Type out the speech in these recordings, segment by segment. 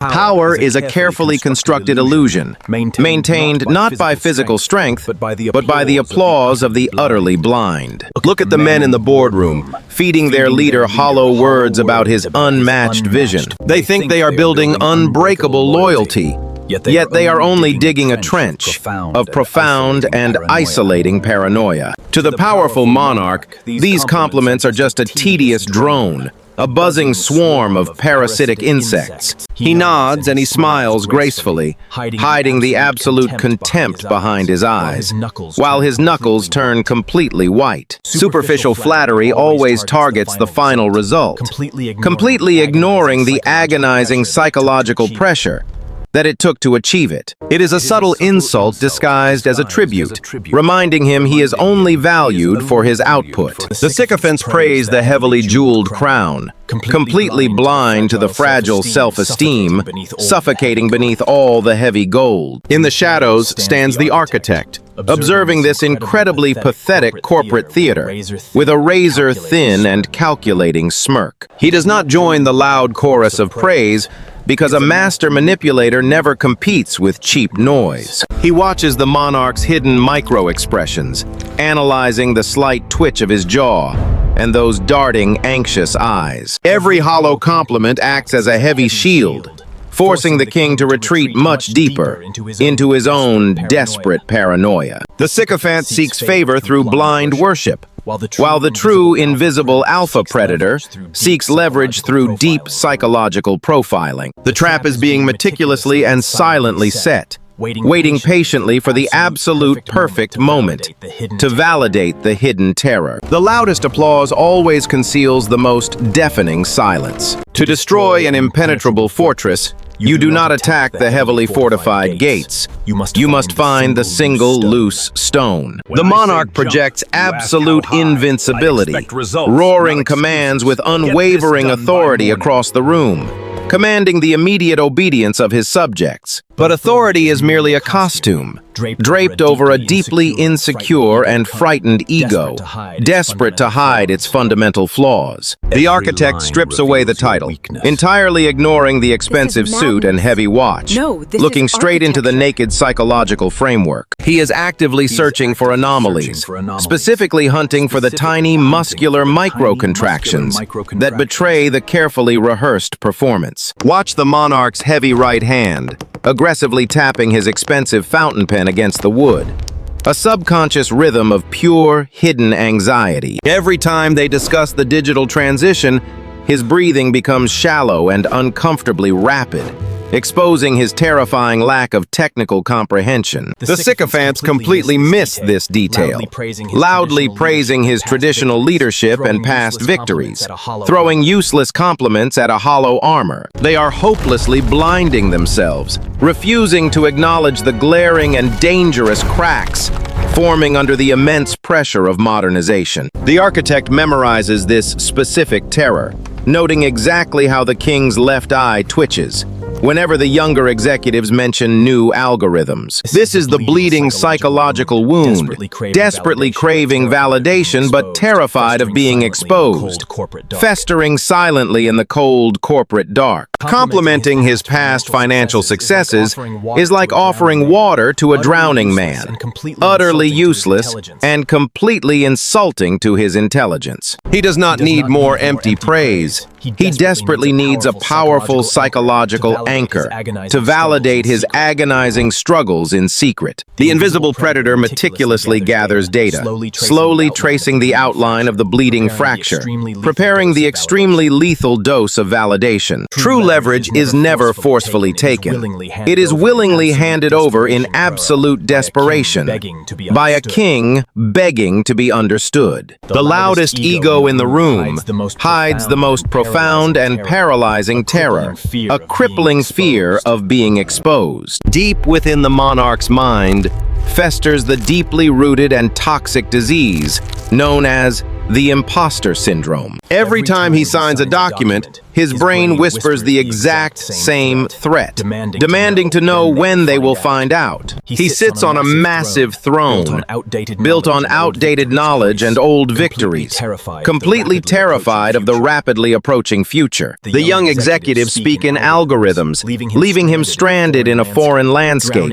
Power is a carefully constructed illusion, maintained not by physical strength, but by the applause of the utterly blind. Look at the men in the boardroom, feeding their leader hollow words about his unmatched vision. They think they are building unbreakable loyalty, yet they are only digging a trench of profound and isolating paranoia. To the powerful monarch, these compliments are just a tedious drone, a buzzing swarm of parasitic insects. He nods and he smiles gracefully, hiding the absolute contempt behind his eyes, while his knuckles turn completely white. Superficial flattery always targets the final result, completely ignoring the agonizing psychological pressure that it took to achieve it. It is a subtle insult disguised as a tribute, reminding him he is only valued for his output. The sycophants praise the heavily jeweled crown, completely blind to the fragile self-esteem, suffocating beneath all the heavy gold. In the shadows stands the architect, observing this incredibly pathetic corporate theater, with a razor-thin and calculating smirk. He does not join the loud chorus of praise, because a master manipulator never competes with cheap noise. He watches the monarch's hidden micro-expressions, analyzing the slight twitch of his jaw and those darting, anxious eyes. Every hollow compliment acts as a heavy shield, forcing the king to retreat much deeper into his own desperate paranoia. The sycophant seeks favor through blind worship, while the true invisible alpha predator seeks leverage through deep psychological profiling. The trap is being meticulously and silently set, waiting patiently for the absolute perfect moment to validate the hidden terror. The loudest applause always conceals the most deafening silence. To destroy an impenetrable fortress, you do not attack the heavily fortified gates. You must find the single loose stone. The monarch projects absolute invincibility, roaring commands with unwavering authority across the room, commanding the immediate obedience of his subjects. But authority is merely a costume, draped over a deeply insecure and frightened ego, desperate to hide its fundamental flaws. The architect strips away the title, entirely ignoring the expensive suit and heavy watch, looking straight into the naked psychological framework. He is actively searching for anomalies, specifically hunting for the tiny muscular micro-contractions that betray the carefully rehearsed performance. Watch the monarch's heavy right hand, aggressively tapping his expensive fountain pen against the wood, a subconscious rhythm of pure, hidden anxiety. Every time they discuss the digital transition, his breathing becomes shallow and uncomfortably rapid, exposing his terrifying lack of technical comprehension. The sycophants completely miss this detail, loudly praising his traditional leadership and past victories, throwing useless compliments at a hollow armor. They are hopelessly blinding themselves, refusing to acknowledge the glaring and dangerous cracks forming under the immense pressure of modernization. The architect memorizes this specific terror, noting exactly how the king's left eye twitches whenever the younger executives mention new algorithms. This is the bleeding psychological wound, desperately craving validation but terrified of being exposed, festering silently in the cold corporate dark. Complimenting his past financial successes is like offering water to a drowning man, utterly useless and completely insulting to his intelligence. He does not need more empty praise. He desperately needs a powerful psychological anchor to validate his agonizing struggles in secret. The invisible predator meticulously gathers data, slowly tracing the outline of the bleeding fracture, preparing the extremely lethal dose of validation. True leverage is never forcefully taken. It is willingly handed over in absolute desperation by a king begging to be understood. The loudest ego in the room hides the most profound and paralyzing terror, a crippling fear of being exposed. Deep within the monarch's mind festers the deeply rooted and toxic disease known as the Impostor Syndrome. Every time he signs a document, His brain whispers the exact same threat, demanding to know when they will find out. He sits on a massive throne, built on outdated knowledge and old victories, completely terrified of the rapidly approaching future. The young executives speak in algorithms, leaving him stranded in a foreign landscape,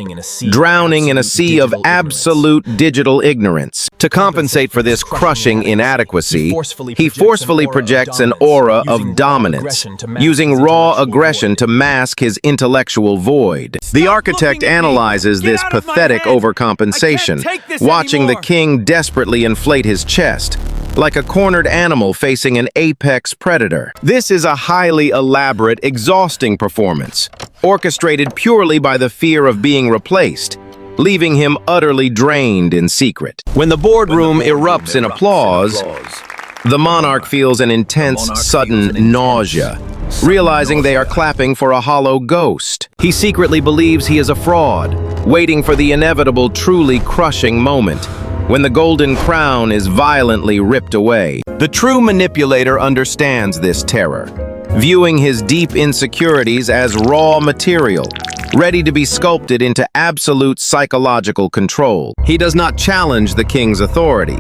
drowning in a sea of absolute digital ignorance. To compensate for this crushing inadequacy, he forcefully projects an aura of dominance, using raw aggression to mask his intellectual void. The architect analyzes this pathetic overcompensation, watching the king desperately inflate his chest, like a cornered animal facing an apex predator. This is a highly elaborate, exhausting performance, orchestrated purely by the fear of being replaced, leaving him utterly drained in secret. When the boardroom erupts in applause, the monarch feels an intense, sudden nausea, realizing they are clapping for a hollow ghost. He secretly believes he is a fraud, waiting for the inevitable, truly crushing moment, when the golden crown is violently ripped away. The true manipulator understands this terror, viewing his deep insecurities as raw material, ready to be sculpted into absolute psychological control. He does not challenge the king's authority.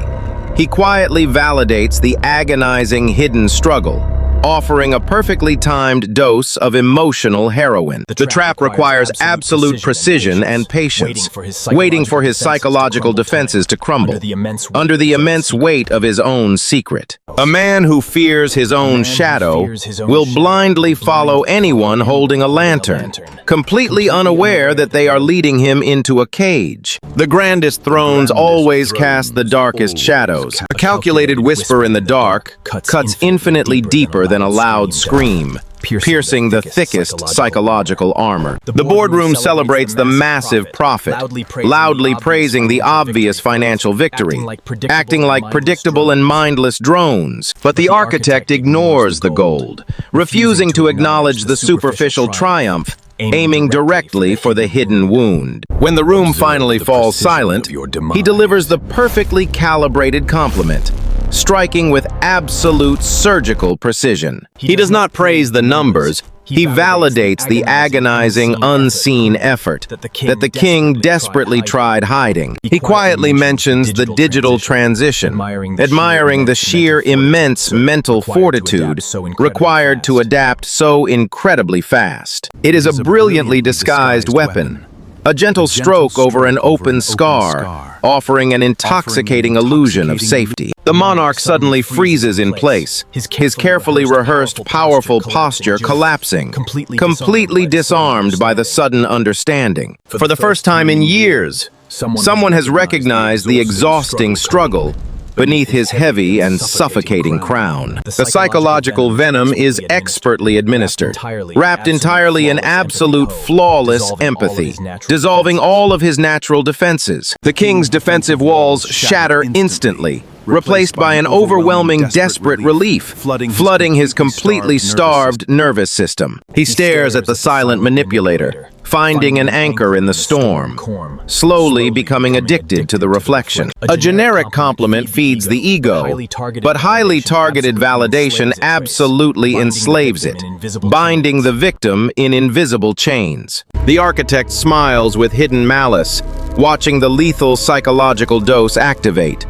He quietly validates the agonizing hidden struggle, offering a perfectly timed dose of emotional heroin. The trap requires absolute precision and patience, waiting for his psychological defenses to crumble under the immense weight of his own secret. A man who fears his own shadow will blindly follow anyone holding a lantern, completely unaware that they are leading him into a cage. The grandest thrones always cast the darkest shadows. A calculated whisper in the dark cuts infinitely deeper than a loud scream, piercing the thickest psychological armor. The boardroom celebrates the massive profit, loudly praising the obvious financial victory, acting like predictable and mindless drones. But the architect ignores the gold, refusing to acknowledge the superficial triumph, aiming directly for the hidden wound. When the room finally falls silent, he delivers the perfectly calibrated compliment, striking with absolute surgical precision. He does not praise the numbers. He validates the agonizing, unseen effort that the king desperately tried hiding. He quietly mentions the digital transition, admiring the sheer immense mental fortitude required to adapt so incredibly fast. It is a brilliantly disguised weapon, a gentle stroke over an open scar, offering an intoxicating illusion of safety. The monarch suddenly freezes in place, his carefully rehearsed, powerful posture collapsing, completely disarmed by the sudden understanding. For the first time in years, someone has recognized the exhausting struggle beneath his heavy and suffocating crown. The psychological venom is expertly administered, wrapped entirely in absolute flawless empathy, dissolving all of his natural defenses. The king's defensive walls shatter instantly, replaced by an overwhelming, desperate relief, flooding his completely starved nervous system. He stares at the silent manipulator, finding an anchor in the storm, slowly becoming addicted to the reflection. A generic compliment feeds the ego, but highly targeted validation absolutely enslaves it, binding the victim in invisible chains. The architect smiles with hidden malice, watching the lethal psychological dose activate,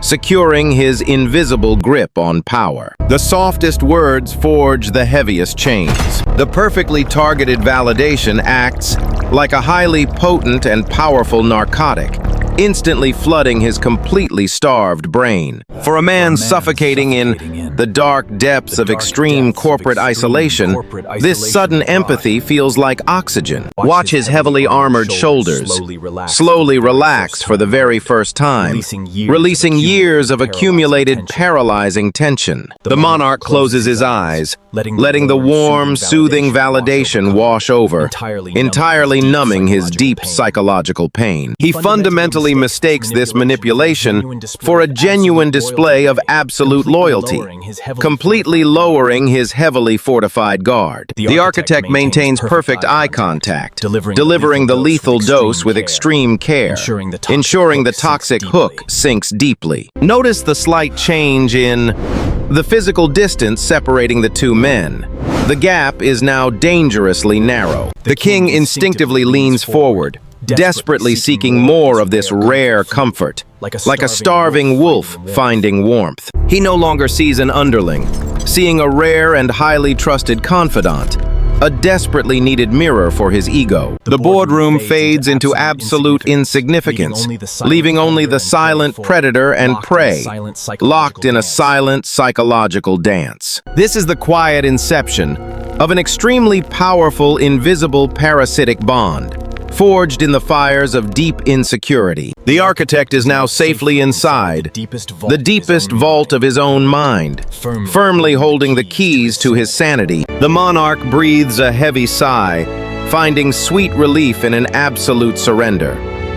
securing his invisible grip on power. The softest words forge the heaviest chains. The perfectly targeted validation acts like a highly potent and powerful narcotic, instantly flooding his completely starved brain. For a man suffocating in the dark depths of extreme corporate isolation, this sudden empathy feels like oxygen. Watch his heavily armored shoulders slowly relax for the very first time, releasing years of accumulated paralyzing tension. The monarch closes his eyes, letting the warm, soothing validation wash over, entirely numbing his deep psychological pain. He fundamentally mistakes this manipulation for a genuine display of absolute loyalty, completely lowering his heavily fortified guard. The architect maintains perfect eye contact, delivering the lethal dose with extreme care, ensuring the toxic hook sinks deeply. Notice the slight change in the physical distance separating the two men. The gap is now dangerously narrow. The king instinctively leans forward, desperately seeking more of this rare comfort, like a starving wolf finding warmth. He no longer sees an underling, seeing a rare and highly trusted confidant, a desperately needed mirror for his ego. The boardroom fades into absolute insignificance, leaving only the silent predator and prey, locked in a silent psychological dance. This is the quiet inception of an extremely powerful, invisible parasitic bond, forged in the fires of deep insecurity. The architect is now safely inside, the deepest vault of his own mind, firmly holding the keys to his sanity. The monarch breathes a heavy sigh, finding sweet relief in an absolute surrender,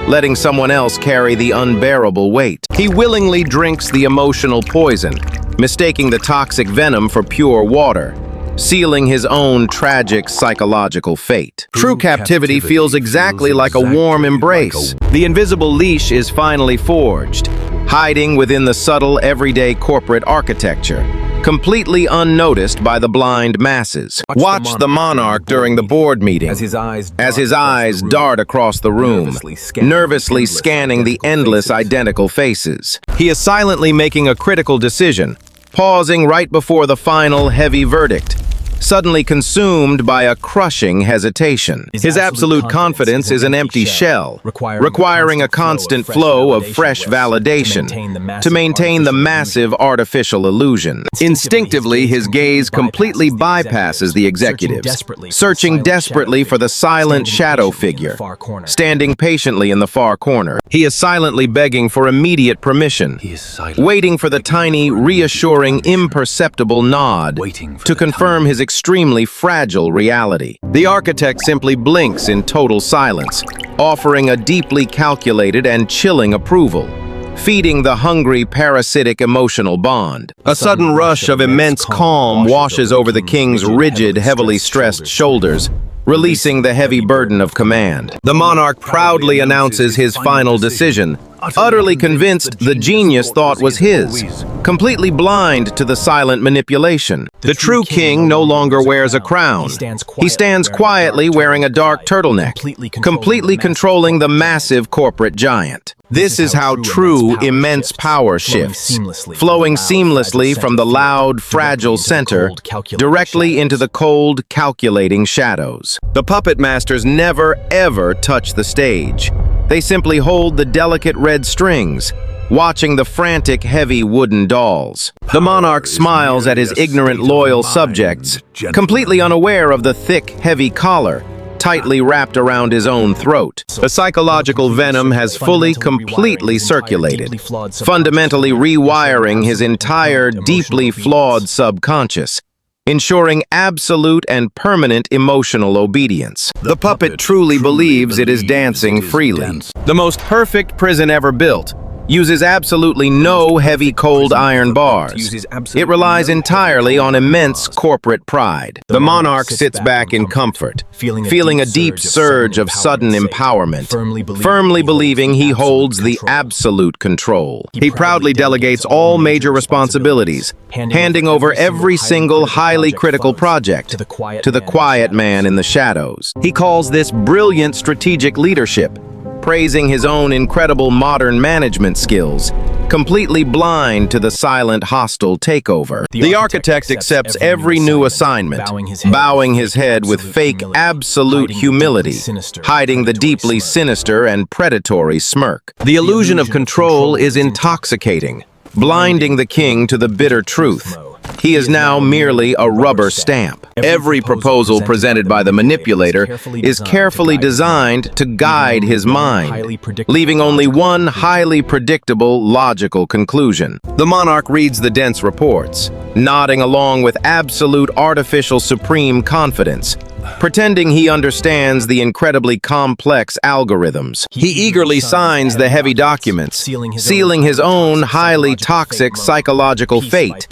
letting someone else carry the unbearable weight. He willingly drinks the emotional poison, mistaking the toxic venom for pure water, sealing his own tragic psychological fate. True captivity feels exactly like a warm embrace. The invisible leash is finally forged, hiding within the subtle, everyday corporate architecture, completely unnoticed by the blind masses. Watch the monarch during the board meeting, as his eyes dart across the room, nervously scanning the endless identical faces. He is silently making a critical decision, pausing right before the final heavy verdict, suddenly consumed by a crushing hesitation. His absolute confidence is an empty shell, requiring a constant flow of fresh validation to maintain the massive artificial illusion. Instinctively, his gaze completely bypasses the executives, searching desperately for the silent shadow figure, standing patiently in the far corner. He is silently begging for immediate permission, waiting for the tiny, reassuring, imperceptible nod to confirm his extremely fragile reality. The architect simply blinks in total silence, offering a deeply calculated and chilling approval, feeding the hungry, parasitic emotional bond. A sudden rush of immense calm washes over the king's rigid, heavily stressed shoulders, releasing the heavy burden of command. The monarch proudly announces his final decision, utterly convinced the genius thought was his, completely blind to the silent manipulation. The true king no longer wears a crown. He stands quietly wearing a dark turtleneck, completely controlling the massive corporate giant. This is how true, immense power shifts, flowing seamlessly from the loud, fragile center directly into the cold, calculating shadows. The puppet masters never, ever touch the stage. They simply hold the delicate red strings, watching the frantic, heavy wooden dolls. The monarch smiles at his ignorant, loyal subjects, completely unaware of the thick, heavy collar tightly wrapped around his own throat. The psychological venom has fully, completely circulated, fundamentally rewiring his entire deeply flawed subconscious, ensuring absolute and permanent emotional obedience. The puppet truly believes it is dancing freely. The most perfect prison ever built uses absolutely no heavy cold iron bars. It relies entirely on immense corporate pride. The monarch sits back in comfort, feeling a deep surge of sudden empowerment, firmly believing he holds the absolute control. He proudly delegates all major responsibilities, handing over every single highly critical project to the quiet man in the shadows. He calls this brilliant strategic leadership, praising his own incredible modern management skills, completely blind to the silent, hostile takeover. The architect accepts every new assignment, bowing his head with fake, absolute humility, hiding the deeply sinister and predatory smirk. The illusion of control is intoxicating, blinding the king to the bitter truth. He is now merely a rubber stamp. Every proposal presented by the manipulator is carefully designed to guide his mind, leaving only one highly predictable, logical conclusion. The monarch reads the dense reports, nodding along with absolute artificial supreme confidence, pretending he understands the incredibly complex algorithms. He eagerly signs the heavy documents, sealing his own highly toxic psychological fate,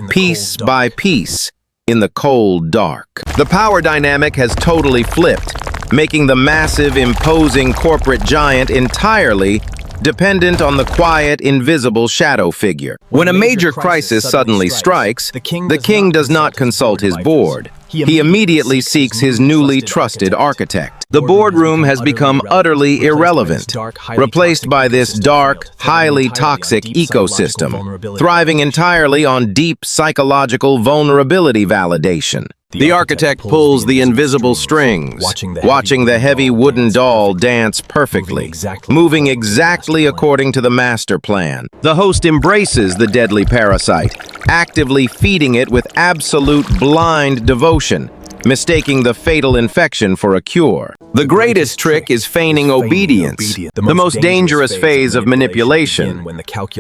piece by piece, in the cold dark. The power dynamic has totally flipped, making the massive, imposing corporate giant entirely dependent on the quiet, invisible shadow figure. When a major crisis suddenly strikes, the king does not consult his board. he immediately seeks his newly trusted architect. The boardroom has become utterly irrelevant, replaced by this dark, highly toxic ecosystem, thriving entirely on deep psychological vulnerability validation. The architect pulls the invisible strings, watching the heavy wooden doll dance perfectly, moving exactly according to the master plan. The host embraces the deadly parasite, actively feeding it with absolute blind devotion, mistaking the fatal infection for a cure. The greatest trick is feigning obedience. The most dangerous phase of manipulation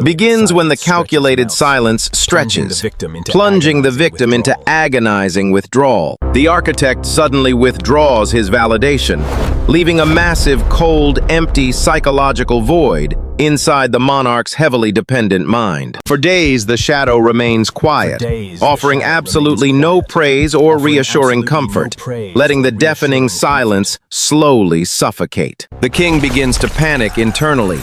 begins when the calculated silence stretches, plunging the victim into agonizing withdrawal. The architect suddenly withdraws his validation, leaving a massive, cold, empty psychological void inside the monarch's heavily dependent mind. For days, the shadow remains quiet, offering absolutely no praise or reassuring comfort, letting the deafening silence slowly suffocate. The king begins to panic internally,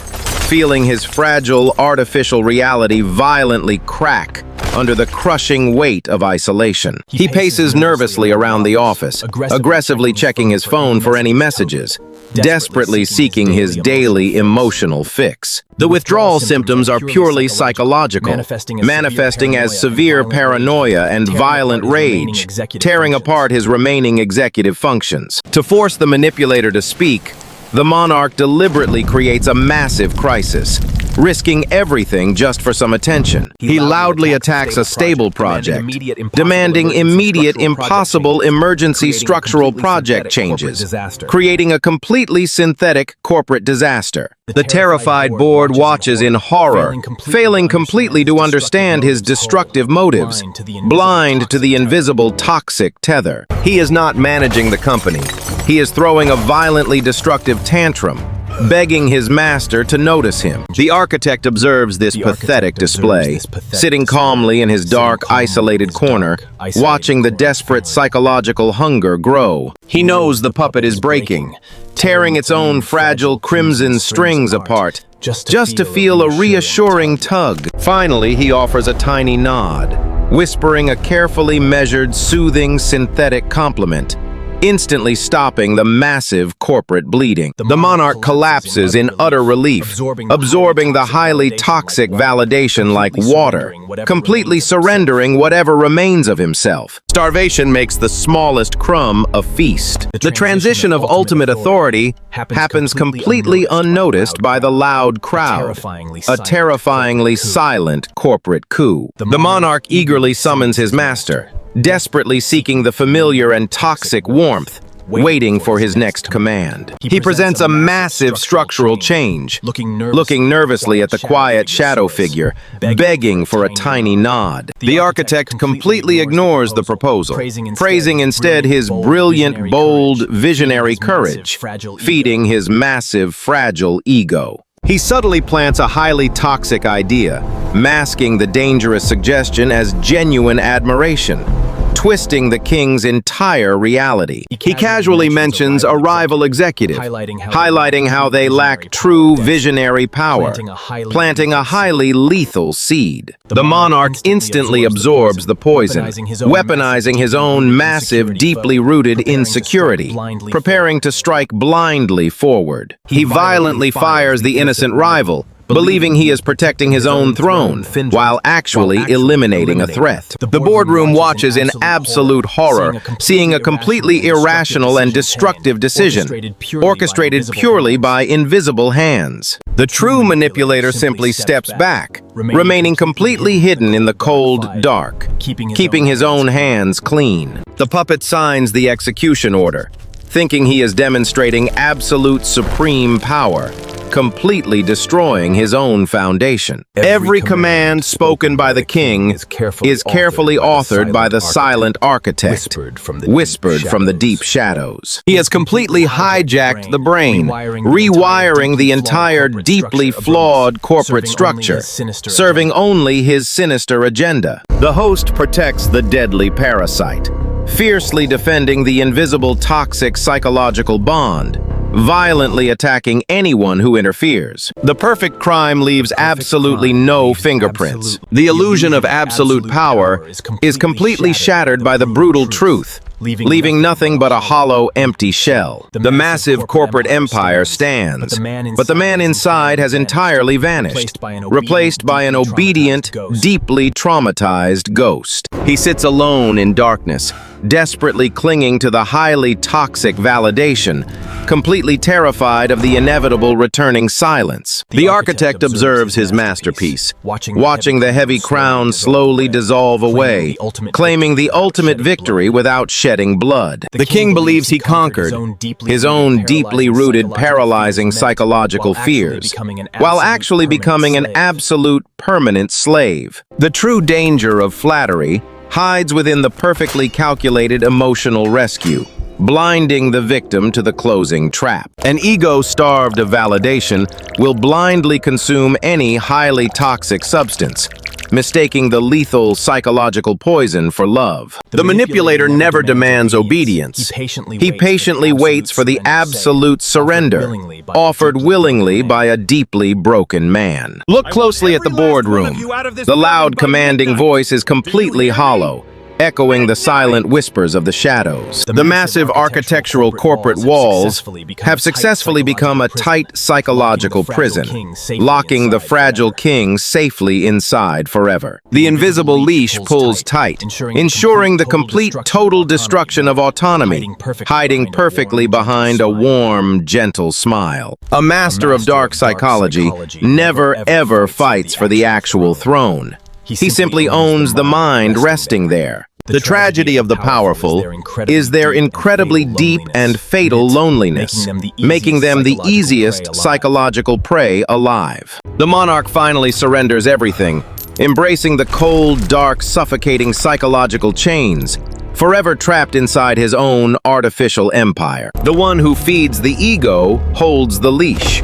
feeling his fragile artificial reality violently crack under the crushing weight of isolation. He paces nervously around the office, aggressively checking his phone for any messages, desperately seeking his daily emotional fix. The withdrawal symptoms are purely psychological, manifesting as severe paranoia and violent rage, tearing apart his remaining executive functions. To force the manipulator to speak, the monarch deliberately creates a massive crisis, risking everything just for some attention. He loudly attacks a stable project, demanding immediate, impossible emergency structural project changes, creating a completely synthetic corporate disaster. The terrified board watches in horror, failing completely to understand his destructive motives, blind to the invisible toxic tether. He is not managing the company. He is throwing a violently destructive tantrum, begging his master to notice him. The architect observes this pathetic display, sitting calmly in his dark, isolated corner, watching the desperate psychological hunger grow. He knows the puppet is breaking, tearing its own fragile crimson strings apart, just to feel a reassuring tug. Finally, he offers a tiny nod, whispering a carefully measured, soothing, synthetic compliment, instantly stopping the massive corporate bleeding. The monarch collapses in utter relief, absorbing the highly toxic validation like water, completely surrendering whatever remains of himself. Starvation makes the smallest crumb a feast. The transition of ultimate authority happens completely unnoticed by the loud crowd, a terrifyingly silent corporate coup. The monarch eagerly summons his master, desperately seeking the familiar and toxic warmth, waiting for his next command. He presents a massive structural change, looking nervously at the quiet shadow figure, begging for a tiny nod. The architect completely ignores the proposal, praising instead his brilliant, bold, visionary courage, feeding his massive, fragile ego. He subtly plants a highly toxic idea, masking the dangerous suggestion as genuine admiration, twisting the king's entire reality. He casually mentions a rival executive, highlighting how they lack true visionary power, planting a highly lethal seed. The monarch instantly absorbs the poison, weaponizing his own massive, deeply rooted insecurity, preparing to strike blindly forward. He violently fires the innocent rival, believing he is protecting his own throne, while actually eliminating a threat. The boardroom watches in absolute horror, seeing a completely irrational and destructive decision, orchestrated purely by invisible hands. The true manipulator simply steps back, remaining completely hidden in the cold dark, keeping his own hands clean. The puppet signs the execution order, thinking he is demonstrating absolute supreme power, completely destroying his own foundation. Every command spoken by the king is carefully authored by the silent architect, whispered from the deep shadows. He has completely hijacked the brain, rewiring the entire deeply flawed corporate structure, serving only his sinister agenda. The host protects the deadly parasite, fiercely defending the invisible toxic psychological bond, violently attacking anyone who interferes. The perfect crime leaves absolutely no fingerprints. The illusion of absolute power is completely shattered by the brutal truth. leaving nothing but a hollow, empty shell. The massive corporate empire stands, but the man inside has entirely vanished, replaced by an obedient, deeply traumatized ghost. He sits alone in darkness, desperately clinging to the highly toxic validation, completely terrified of the inevitable returning silence. The architect observes his masterpiece, watching the heavy crown slowly dissolve away, claiming the ultimate victory without shedding blood. The king believes he conquered his own deeply rooted, paralyzing psychological fears, while actually becoming an absolute, permanent slave. The true danger of flattery hides within the perfectly calculated emotional rescue, blinding the victim to the closing trap. An ego starved of validation will blindly consume any highly toxic substance, mistaking the lethal psychological poison for love. The manipulator never demands obedience. He patiently waits for the absolute surrender, offered willingly by a deeply broken man. Look closely at the boardroom. The loud, commanding voice is completely hollow, echoing the silent whispers of the shadows. The massive architectural corporate walls have successfully become a tight psychological prison, locking the fragile king safely inside forever. The invisible leash pulls tight, ensuring the complete total destruction of autonomy, hiding perfectly behind a warm, gentle smile. A master of dark psychology never ever fights for the actual throne. He simply owns the mind resting there. The tragedy of the powerful is their incredibly deep and fatal loneliness, making them the easiest psychological prey alive. The monarch finally surrenders everything, embracing the cold, dark, suffocating psychological chains, forever trapped inside his own artificial empire. The one who feeds the ego holds the leash,